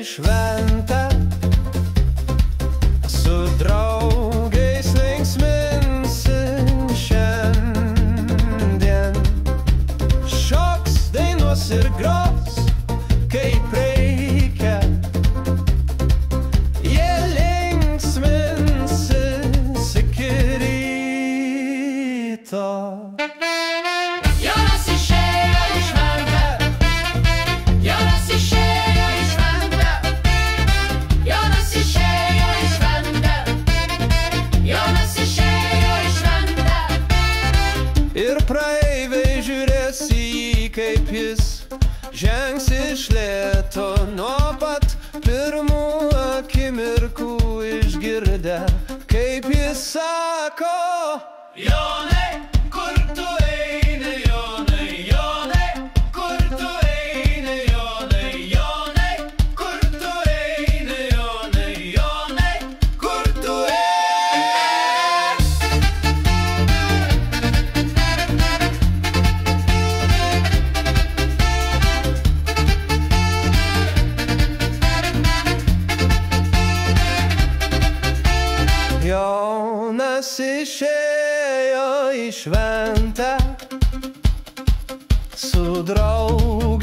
šventę, su draugais linksminsi šiandien. Šoks, dainuos ir gros, kaip reikia. Jie linksminsis iki ryto. Jonas išėjo į šventę, Jonas išėjo į šventę, Jonas išėjo į šventę, Jonas išėjo į šventę. Ir praeiviai žiūrės į jį, kaip jis žengs iš lėto, nuo pat pirmų akimirkų išgirdę, kaip jis sako: Jonai, kur tu eini, Jonai, Jonai, kur tu eini, Jonai, Jonai, kur tu eini, Jonai, Jonai, kur tu eini. Jonas išėjo į šventę, su draugu